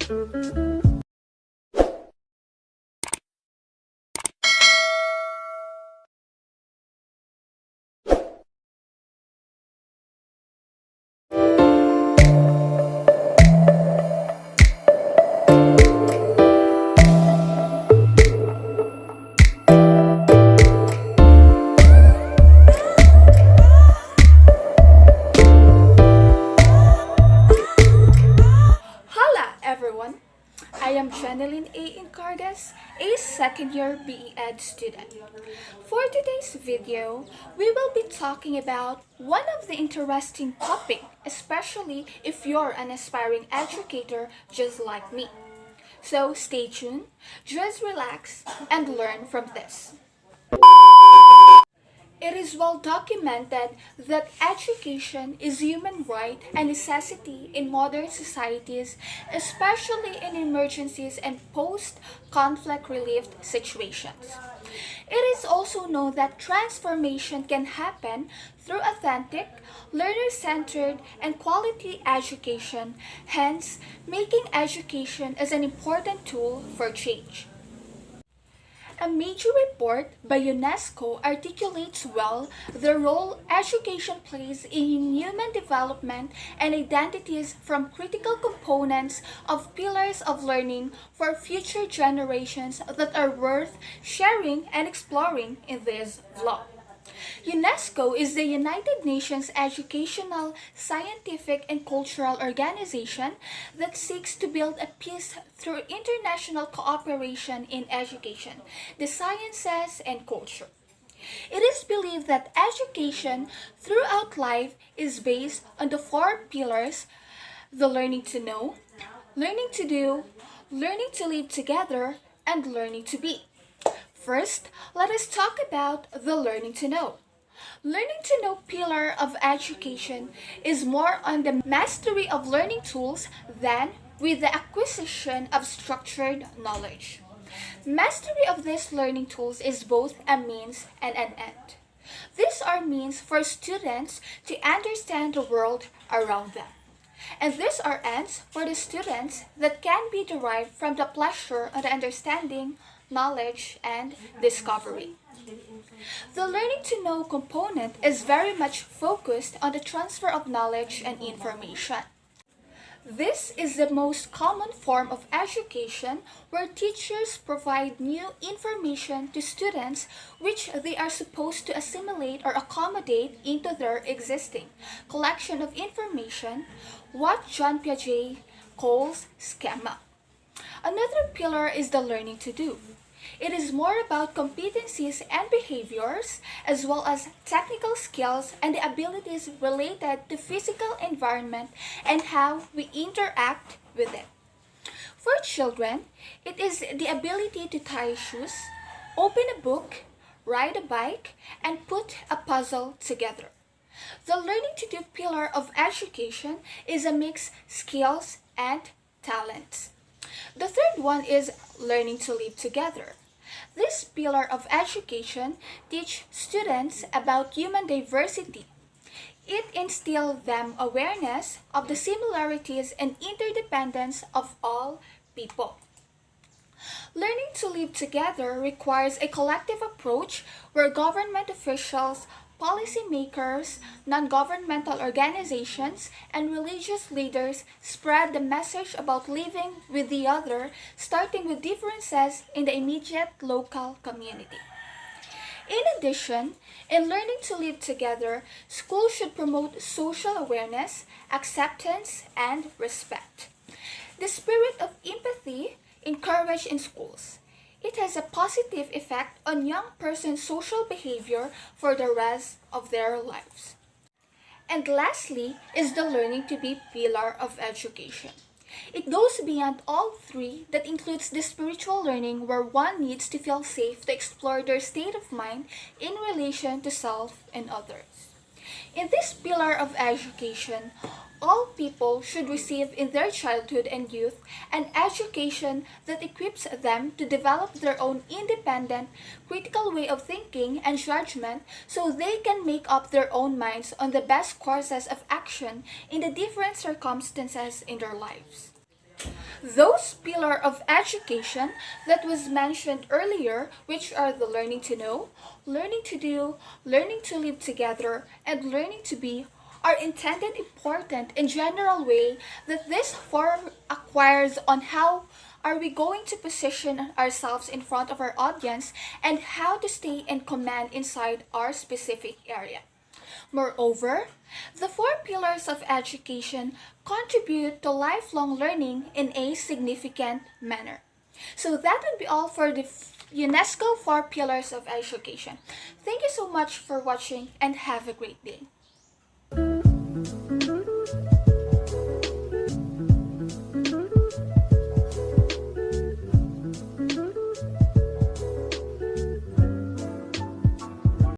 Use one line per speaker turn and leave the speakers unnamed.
Hola everyone! I am Janeline A. Incardes, a second-year BE Ed student. For today's video, we will be talking about one of the interesting topics, especially if you're an aspiring educator just like me. So stay tuned, just relax, and learn from this. It is well documented that education is a human right and necessity in modern societies, especially in emergencies and post-conflict relief situations. It is also known that transformation can happen through authentic, learner-centered, and quality education, hence making education as an important tool for change. A major report by UNESCO articulates well the role education plays in human development and identities from critical components of pillars of learning for future generations that are worth sharing and exploring in this vlog. UNESCO is the United Nations educational, scientific, and cultural organization that seeks to build a peace through international cooperation in education, the sciences, and culture. It is believed that education throughout life is based on the four pillars: the learning to know, learning to do, learning to live together, and learning to be. First, let us talk about the learning to know. Learning to know pillar of education is more on the mastery of learning tools than with the acquisition of structured knowledge. Mastery of these learning tools is both a means and an end. These are means for students to understand the world around them. And these are ends for the students that can be derived from the pleasure of the understanding, knowledge, and discovery. The learning to know component is very much focused on the transfer of knowledge and information. This is the most common form of education where teachers provide new information to students which they are supposed to assimilate or accommodate into their existing collection of information, what John Piaget calls schema. Another pillar is the learning to do. It is more about competencies and behaviors, as well as technical skills and the abilities related to physical environment and how we interact with it. For children, it is the ability to tie shoes, open a book, ride a bike, and put a puzzle together. The learning to do pillar of education is a mix skills and talents. The third one is learning to live together. This pillar of education teaches students about human diversity. It instills them awareness of the similarities and interdependence of all people. Learning to live together requires a collective approach where government officials, policymakers, non-governmental organizations, and religious leaders spread the message about living with the other, starting with differences in the immediate local community. In addition, in learning to live together, schools should promote social awareness, acceptance, and respect. The spirit of empathy encouraged in schools. It has a positive effect on young persons' social behavior for the rest of their lives. And lastly is the learning to be pillar of education. It goes beyond all three that includes the spiritual learning where one needs to feel safe to explore their state of mind in relation to self and others. In this pillar of education, all people should receive in their childhood and youth an education that equips them to develop their own independent, critical way of thinking and judgment so they can make up their own minds on the best courses of action in the different circumstances in their lives. Those pillars of education that was mentioned earlier, which are the learning to know, learning to do, learning to live together, and learning to be, are intended important in general way that this forum acquires on how are we going to position ourselves in front of our audience and how to stay in command inside our specific area. Moreover, the four pillars of education contribute to lifelong learning in a significant manner. So that would be all for the UNESCO 4 Pillars of Education. Thank you so much for watching and have a great day.